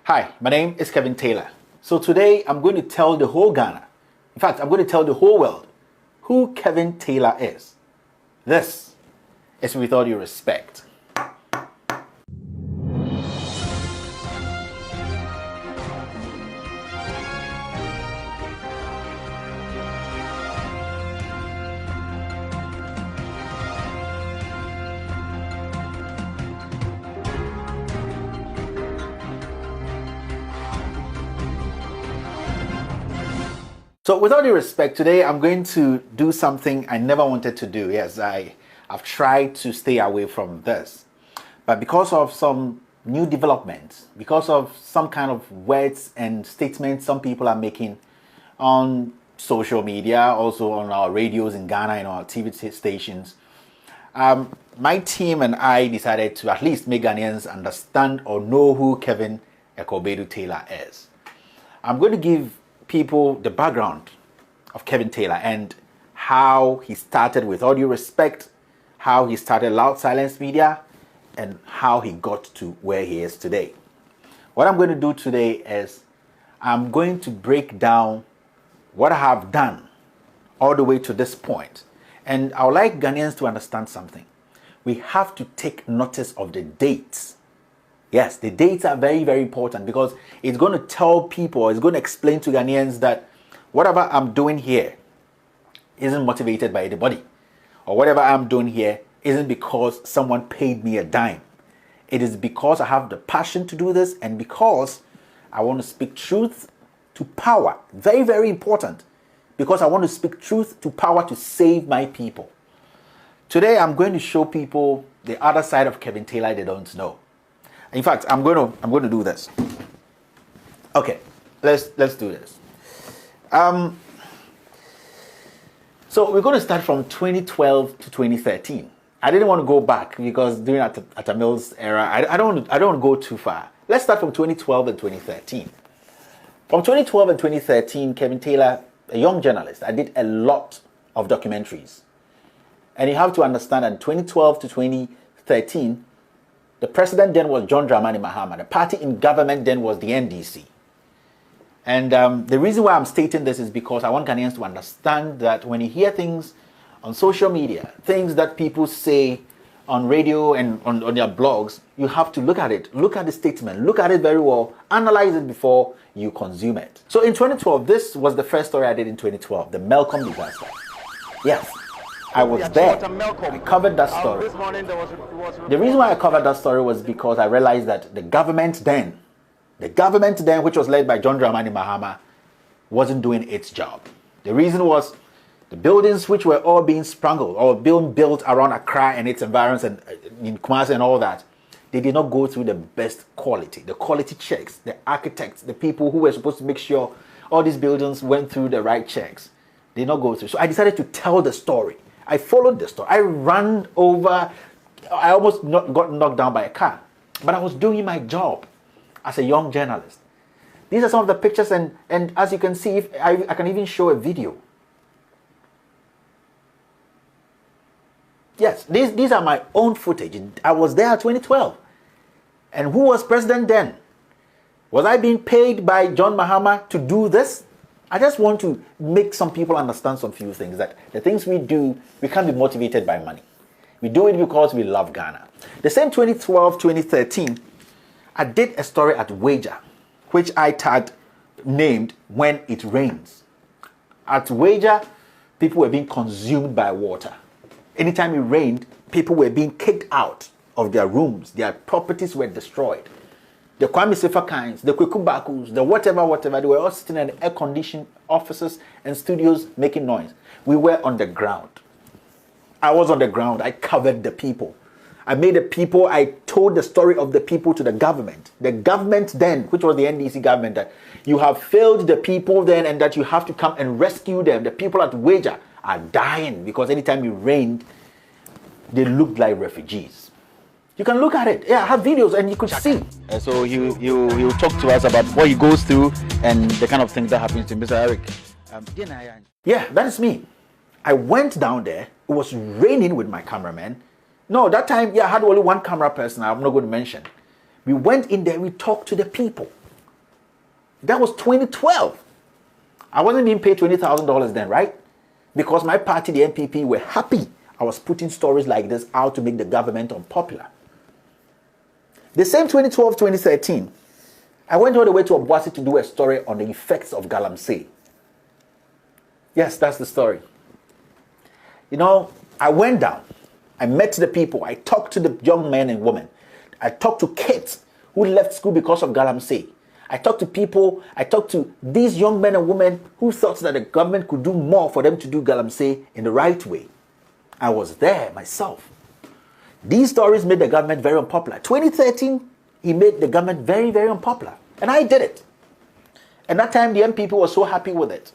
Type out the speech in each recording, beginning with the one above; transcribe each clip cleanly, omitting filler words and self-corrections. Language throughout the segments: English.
Hi, my name is Kevin Taylor. So today I'm going to tell the whole Ghana, in fact, I'm going to tell the whole world who Kevin Taylor is. This is With All Due Respect. So with all due respect, today I'm going to do something I never wanted to do. Yes, I've tried to stay away from this. But because of some new developments, because of some kind of words and statements some people are making on social media, also on our radios in Ghana and our TV stations, my team and I decided to at least make Ghanaians understand or know who Kevin Ekow Baidoo Taylor is. I'm going to give people the background of Kevin Taylor and how he started With All Due Respect, how he started Loud Silence Media, and how he got to where he is today. What I'm going to do today is I'm going to break down what I have done all the way to this point. And I would like Ghanaians to understand something. We have to take notice of the dates. Yes, the dates are very, very important because it's going to tell people, it's going to explain to Ghanaians that whatever I'm doing here isn't motivated by anybody. Or whatever I'm doing here isn't because someone paid me a dime. It is because I have the passion to do this and because I want to speak truth to power. Very, very important. Because I want to speak truth to power to save my people. Today, I'm going to show people the other side of Kevin Taylor they don't know. In fact, I'm going to do this. Okay, let's do this. So we're going to start from 2012 to 2013. I didn't want to go back because during Atta Mills era, I don't want to go too far. Let's start from 2012 and 2013. From 2012 and 2013, Kevin Taylor, a young journalist, I did a lot of documentaries. And you have to understand that 2012 to 2013, the president then was John Dramani Mahama. The party in government then was the NDC. And the reason why I'm stating this is because I want Ghanaians to understand that when you hear things on social media, things that people say on radio and on their blogs, you have to look at it. Look at the statement. Look at it very well. Analyze it before you consume it. So in 2012, this was the first story I did in 2012, the Malcolm disaster. Yes. I was there. I covered that story. The reason why I covered that story was because I realized that the government then, which was led by John Dramani Mahama, wasn't doing its job. The reason was the buildings which were all being sprangled or being built around Accra and its environs and in Kumasi and all that, they did not go through the best quality, the quality checks, the architects, the people who were supposed to make sure all these buildings went through the right checks. They did not go through. So I decided to tell the story. I followed the story. I ran over. I almost got knocked down by a car. But I was doing my job as a young journalist. These are some of the pictures, and as you can see, if I can even show a video. Yes, these are my own footage. I was there in 2012. And who was president then? Was I being paid by John Mahama to do this? I just want to make some people understand some few things, that the things we do, we can't be motivated by money. We do it because we love Ghana. The same 2012, 2013, I did a story at Wager, which I named When It Rains. At Wager, people were being consumed by water. Anytime it rained, people were being kicked out of their rooms. Their properties were destroyed. The Kwame Sefa kinds, the Kweku Bakus, the whatever, they were all sitting in air-conditioned offices and studios making noise. We were on the ground. I was on the ground. I covered the people. I told the story of the people to the government. The government then, which was the NDC government, that you have failed the people then and that you have to come and rescue them. The people at Wager are dying because anytime it rained, they looked like refugees. You can look at it. Yeah, I have videos and you could see. So he'll talk to us about what he goes through and the kind of things that happens to Mr. Eric. Yeah, that is me. I went down there. It was raining with my cameraman. No, that time, I had only one camera person I'm not going to mention. We went in there, we talked to the people. That was 2012. I wasn't being paid $20,000 then, right? Because my party, the NPP, were happy I was putting stories like this out to make the government unpopular. The same 2012, 2013, I went all the way to Obuasi to do a story on the effects of galamsey. Yes, that's the story. You know, I went down. I met the people. I talked to the young men and women. I talked to kids who left school because of galamsey. I talked to people. I talked to these young men and women who thought that the government could do more for them to do galamsey in the right way. I was there myself. These stories made the government very unpopular. 2013, he made the government very, very unpopular. And I did it. And that time, the MPP was so happy with it.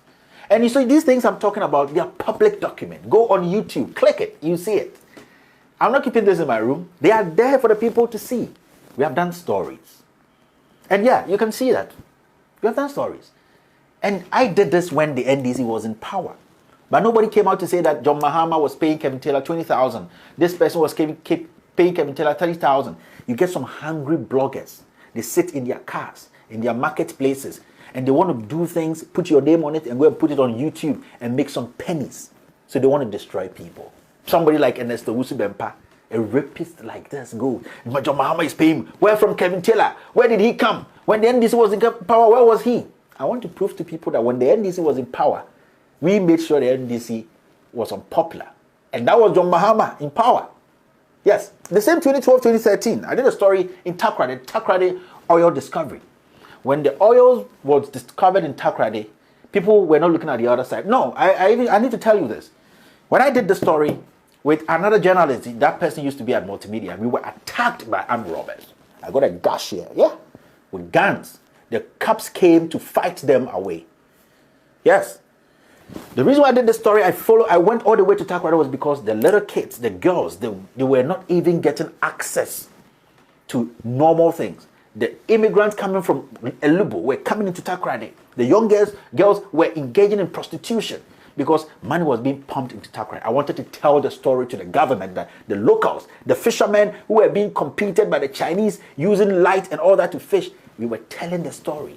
And you see, these things I'm talking about, they are public document. Go on YouTube, click it, you see it. I'm not keeping this in my room. They are there for the people to see. We have done stories. And yeah, you can see that. We have done stories. And I did this when the NDC was in power. But nobody came out to say that John Mahama was paying Kevin Taylor $20,000. This person was paying Kevin Taylor $30,000. You get some hungry bloggers. They sit in their cars, in their marketplaces, and they want to do things, put your name on it, and go and put it on YouTube and make some pennies. So they want to destroy people. Somebody like Ernesto Wusu-Bempah, a rapist like this, go. John Mahama is paying. Where from Kevin Taylor? Where did he come? When the NDC was in power, where was he? I want to prove to people that when the NDC was in power, we made sure the NDC was unpopular. And that was John Mahama in power. Yes, the same 2012, 2013. I did a story in Takoradi oil discovery. When the oil was discovered in Takoradi, people were not looking at the other side. No, I need to tell you this. When I did the story with another journalist, that person used to be at Multimedia, we were attacked by armed robbers. I got a gash here, yeah, with guns. The cops came to fight them away. Yes. The reason why I did this story, I went all the way to Takoradi was because the little kids, the girls, they were not even getting access to normal things. The immigrants coming from Elubo were coming into Takoradi. The young girls were engaging in prostitution because money was being pumped into Takoradi. I wanted to tell the story to the government that the locals, the fishermen who were being competed by the Chinese using light and all that to fish, we were telling the story.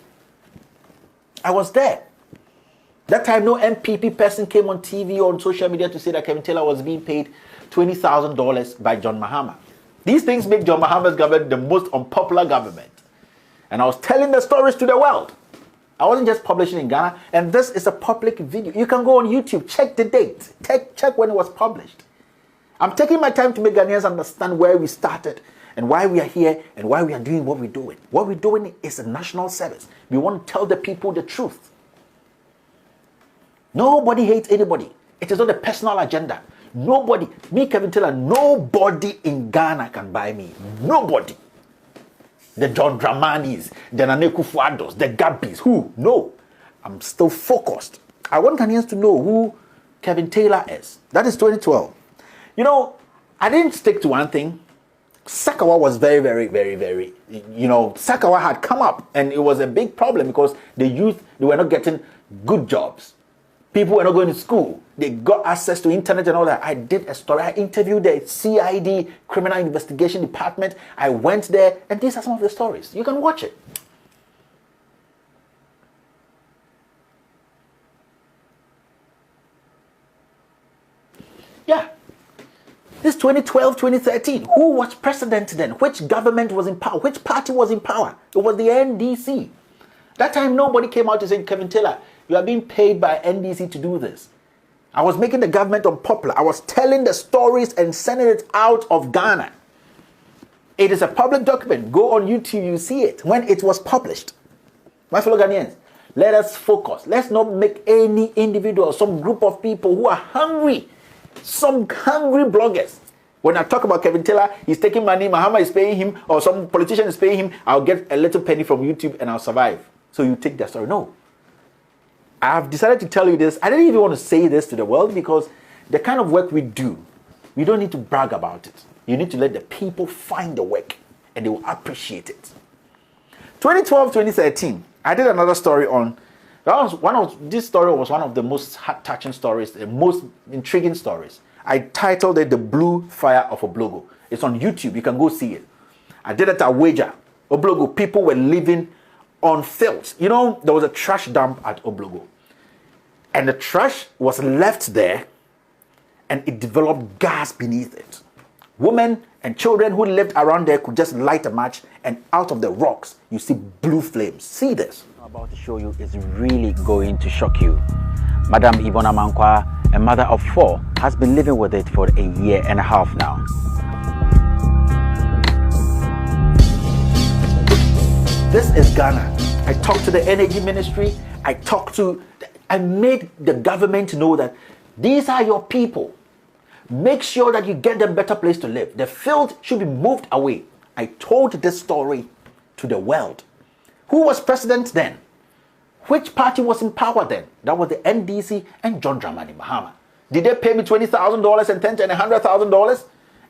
I was there. That time, no MPP person came on TV or on social media to say that Kevin Taylor was being paid $20,000 by John Mahama. These things make John Mahama's government the most unpopular government. And I was telling the stories to the world. I wasn't just publishing in Ghana. And this is a public video. You can go on YouTube, check the date, check when it was published. I'm taking my time to make Ghanaians understand where we started and why we are here and why we are doing what we're doing. What we're doing is a national service. We want to tell the people the truth. Nobody hates anybody. It is not a personal agenda. Nobody, me Kevin Taylor, nobody in Ghana can buy me. Nobody. The John Dramanis, the Nane Kufuados, the Gabbies, who? No. I'm still focused. I want Ghanaians to know who Kevin Taylor is. That is 2012. You know, I didn't stick to one thing. Sakawa was very, Sakawa had come up and it was a big problem because the youth, they were not getting good jobs. People were not going to school. They got access to internet and all that. I did a story. I interviewed the CID, Criminal Investigation Department. I went there, and these are some of the stories. You can watch it. Yeah. This 2012, 2013. Who was president then? Which government was in power? Which party was in power? It was the NDC. That time, nobody came out to say, Kevin Taylor, you are being paid by NDC to do this. I was making the government unpopular. I was telling the stories and sending it out of Ghana. It is a public document. Go on YouTube, you see it when it was published. My fellow Ghanaians, let us focus. Let's not make any individual, some group of people who are hungry, some hungry bloggers. When I talk about Kevin Taylor, he's taking money, Mahama is paying him, or some politician is paying him, I'll get a little penny from YouTube and I'll survive. So you take that story. No. I have decided to tell you this. I didn't even want to say this to the world because the kind of work we do, we don't need to brag about it. You need to let the people find the work and they will appreciate it. 2012, 2013, I did another story on, this story was one of the most heart-touching stories, the most intriguing stories. I titled it The Blue Fire of Oblogo. It's on YouTube. You can go see it. I did it at Wager. Oblogo, people were living on filth. You know, there was a trash dump at Oblogo, and the trash was left there, and it developed gas beneath it. Women and children who lived around there could just light a match, and out of the rocks, you see blue flames. See this. What I'm about to show you is really going to shock you. Madam Ibona Mankwa, a mother of 4, has been living with it for a year and a half now. This is Ghana. I talked to the energy ministry. I made the government know that these are your people. Make sure that you get them a better place to live. The filth should be moved away. I told this story to the world. Who was president then? Which party was in power then? That was the NDC and John Dramani Mahama. Did they pay me $20,000 and $100,000?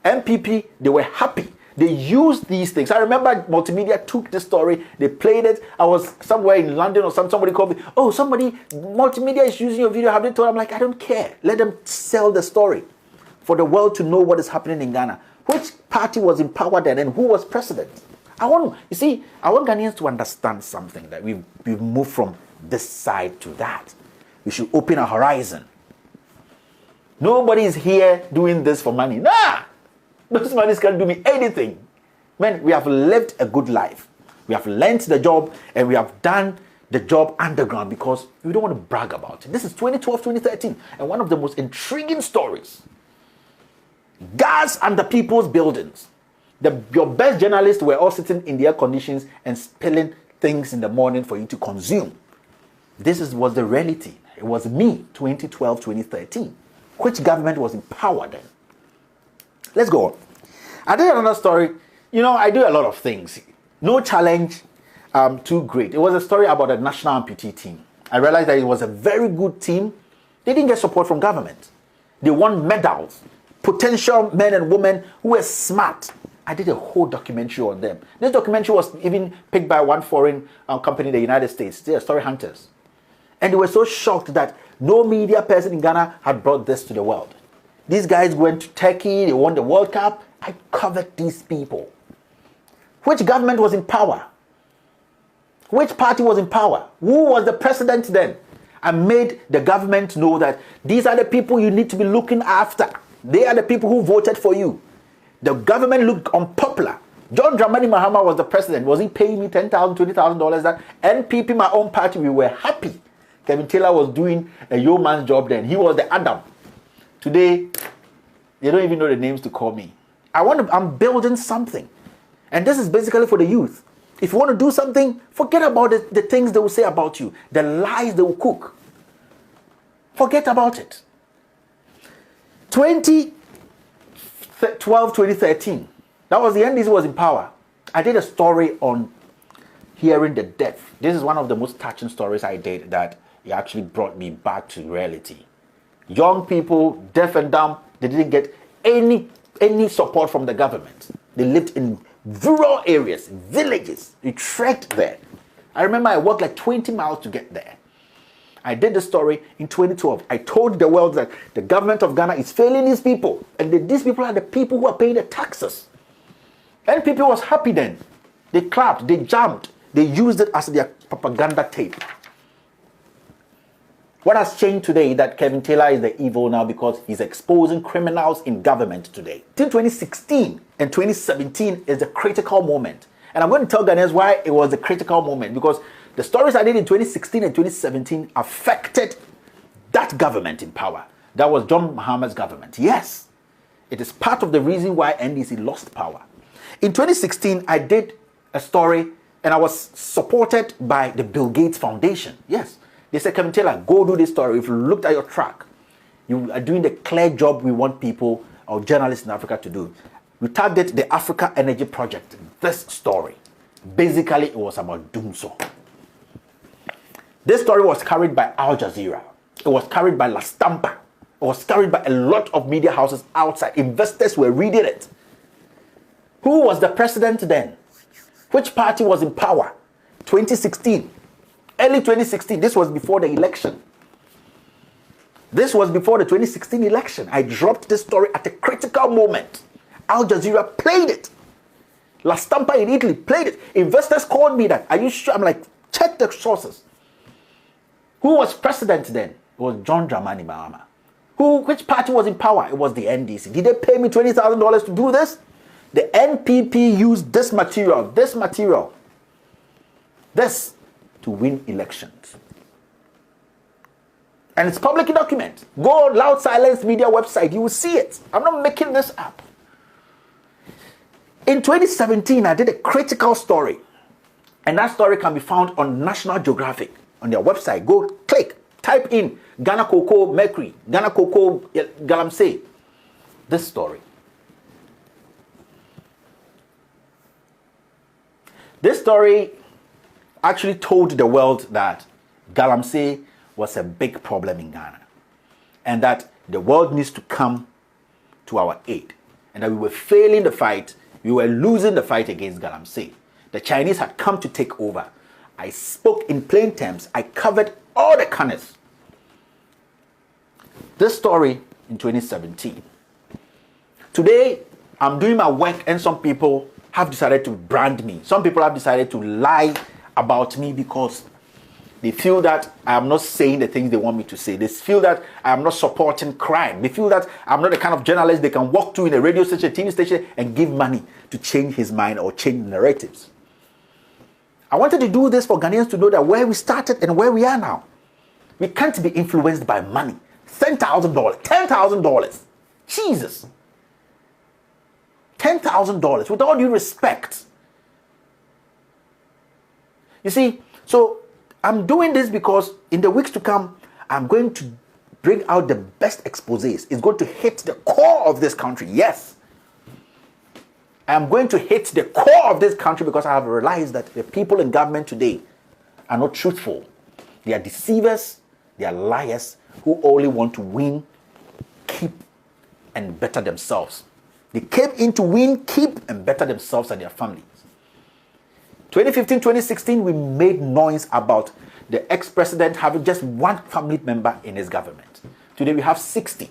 MPP, they were happy. They used these things. I remember Multimedia took this story, they played it. I was somewhere in London or somebody called me. Oh, Multimedia is using your video. Have they told? I'm like, I don't care. Let them sell the story for the world to know what is happening in Ghana. Which party was in power then and who was president? I want Ghanaians to understand something, that we've moved from this side to that. We should open our horizon. Nobody is here doing this for money. Nah! Those monies can't do me anything. Man, we have lived a good life. We have learned the job and we have done the job underground because we don't want to brag about it. This is 2012, 2013, and one of the most intriguing stories. Gas under people's buildings. Your best journalists were all sitting in the air conditions and spilling things in the morning for you to consume. Was the reality. It was me, 2012, 2013. Which government was in power then? Let's go on. I did another story. You know, I do a lot of things. No challenge too great. It was a story about a national amputee team. I realized that it was a very good team. They didn't get support from government. They won medals. Potential men and women who were smart. I did a whole documentary on them. This documentary was even picked by one foreign company in the United States. They are story hunters. And they were so shocked that no media person in Ghana had brought this to the world. These guys went to Turkey, they won the World Cup. I covered these people. Which government was in power? Which party was in power? Who was the president then? I made the government know that these are the people you need to be looking after. They are the people who voted for you. The government looked unpopular. John Dramani Mahama was the president. Was he paying me $10,000, $20,000? That NPP, my own party, we were happy. Kevin Taylor was doing a yeoman's job then. He was the Adam. Today, they don't even know the names to call me. I'm building something. And this is basically for the youth. If you want to do something, forget about the things they will say about you, the lies they will cook. Forget about it. 2012, 2013, that was the NDC was in power. I did a story on hearing the deaf. This is one of the most touching stories I did that it actually brought me back to reality. Young people, deaf and dumb, they didn't get any support from the government. They lived in rural areas, villages. They trekked there. I remember I walked like 20 miles to get there. I did the story in 2012. I told the world that the government of Ghana is failing these people. And these people are the people who are paying the taxes. And people was happy then. They clapped, they jumped. They used it as their propaganda tape. What has changed today that Kevin Taylor is the evil now because he's exposing criminals in government today. Till 2016 and 2017 is the critical moment. And I'm going to tell Ghanaians why it was the critical moment, because the stories I did in 2016 and 2017 affected that government in power. That was John Mahama's government. Yes, it is part of the reason why NDC lost power. In 2016, I did a story and I was supported by the Bill Gates Foundation. Yes. They said, Kevin Taylor, go do this story. If you looked at your track, you are doing the clear job we want people or journalists in Africa to do. We tagged it the Africa Energy Project. This story. Basically, it was about Doomso. This story was carried by Al Jazeera. It was carried by La Stampa. It was carried by a lot of media houses outside. Investors were reading it. Who was the president then? Which party was in power? 2016. Early 2016, this was before the election. This was before the 2016 election. I dropped this story at a critical moment. Al Jazeera played it. La Stampa in Italy played it. Investors called me that, are you sure? I'm like, Check the sources. Who was president then? It was John Dramani Mahama. Which party was in power? It was the NDC. Did they pay me $20,000 to do this? The NPP used this to win elections. And it's public document. Go on Loud Silence Media website. You will see it. I'm not making this up. In 2017, I did a critical story. And that story can be found on National Geographic, on their website. Go click, type in Ghana Cocoa Mercury, Ghana Cocoa Galamsey. This story. This story actually told the world that Galamsey was a big problem in Ghana, and that the world needs to come to our aid, and that we were failing the fight, we were losing the fight against Galamsey. The Chinese had come to take over. I spoke in plain terms. I covered all the corners. This story in 2017. Today, I'm doing my work and some people have decided to brand me. Some people have decided to lie about me because they feel that I am not saying the things they want me to say. They feel that I am not supporting crime. They feel that I'm not the kind of journalist they can walk to in a radio station, TV station, and give money to change his mind or change narratives. I wanted to do this for Ghanaians to know that where we started and where we are now. We can't be influenced by money. $10,000, $10,000. Jesus. $10,000, with all due respect. You see, so I'm doing this because in the weeks to come, I'm going to bring out the best exposés. It's going to hit the core of this country. Yes. I'm going to hit the core of this country because I have realized that the people in government today are not truthful. They are deceivers. They are liars who only want to win, keep, and better themselves. They came in to win, keep, and better themselves and their families. 2015, 2016, we made noise about the ex-president having just one family member in his government. Today we have 60.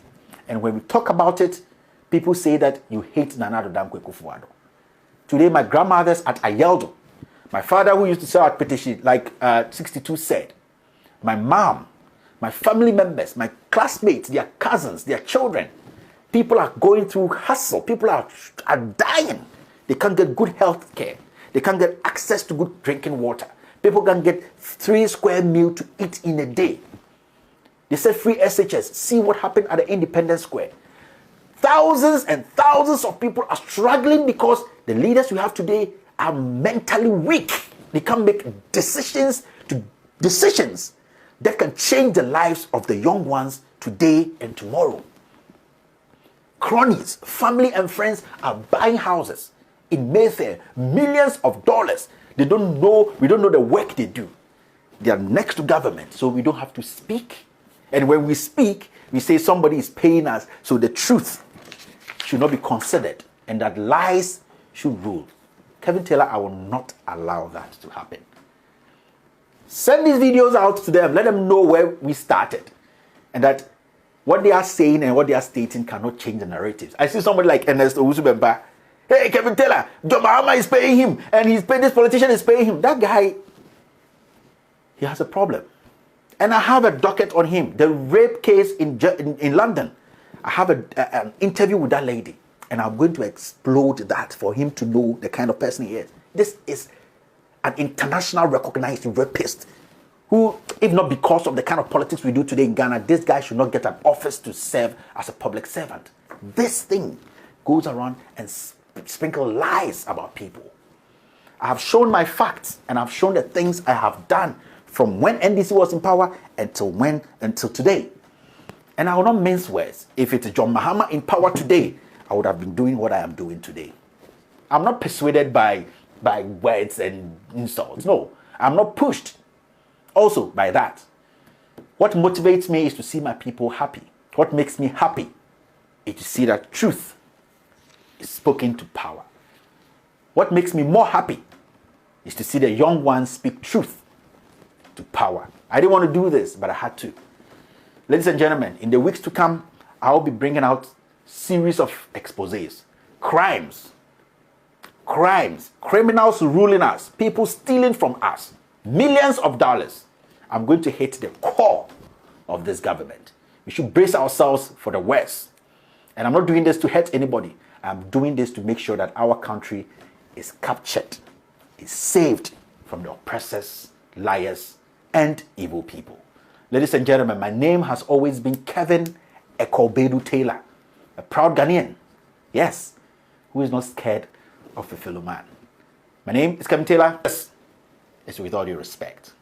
And when we talk about it, people say that you hate Nana Addo Dankwa Akufo-Addo. Today my grandmother's at Ayeldo. My father who used to sell at Petition, like 62 said. My mom, my family members, my classmates, their cousins, their children. People are going through hustle. People are dying. They can't get good health care. They can't get access to good drinking water. People can get 3 square meals to eat in a day. They said free SHS. See what happened at the Independence Square. Thousands and thousands of people are struggling because the leaders we have today are mentally weak. They can't make decisions that can change the lives of the young ones today and tomorrow. Cronies, family and friends are buying houses in Mayfair, millions of dollars. We don't know the work they do. They are next to government, so we don't have to speak. And when we speak, we say somebody is paying us, so the truth should not be considered, and that lies should rule. Kevin Taylor, I will not allow that to happen. Send these videos out to them. Let them know where we started, and that what they are saying and what they are stating cannot change the narratives. I see somebody like Ernest Owusu-Bempah. Hey, Kevin Taylor, John Mahama is paying him, and this politician is paying him. That guy, he has a problem. And I have a docket on him. The rape case in London. I have an interview with that lady, and I'm going to explode that for him to know the kind of person he is. This is an international recognized rapist who, if not because of the kind of politics we do today in Ghana, this guy should not get an office to serve as a public servant. This thing goes around and sprinkle lies about people. I have shown my facts, and I've shown the things I have done from when NDC was in power until today. And I will not mince words. If it's John Mahama in power today, I would have been doing what I am doing today. I'm not persuaded by words and insults. No, I'm not pushed also by that. What motivates me is to see my people happy. What makes me happy is to see that truth is spoken to power. What makes me more happy is to see the young ones speak truth to power. I didn't want to do this, but I had to. Ladies and gentlemen, in the weeks to come, I'll be bringing out series of exposés. Crimes, criminals ruling us, people stealing from us. millions of dollars. I'm going to hit the core of this government. We should brace ourselves for the worst. And I'm not doing this to hurt anybody. I'm doing this to make sure that our country is captured, is saved from the oppressors, liars, and evil people. Ladies and gentlemen, my name has always been Kevin Ekow Baidoo Taylor, a proud Ghanaian, yes, who is not scared of a fellow man. My name is Kevin Taylor. Yes, it's with all due respect.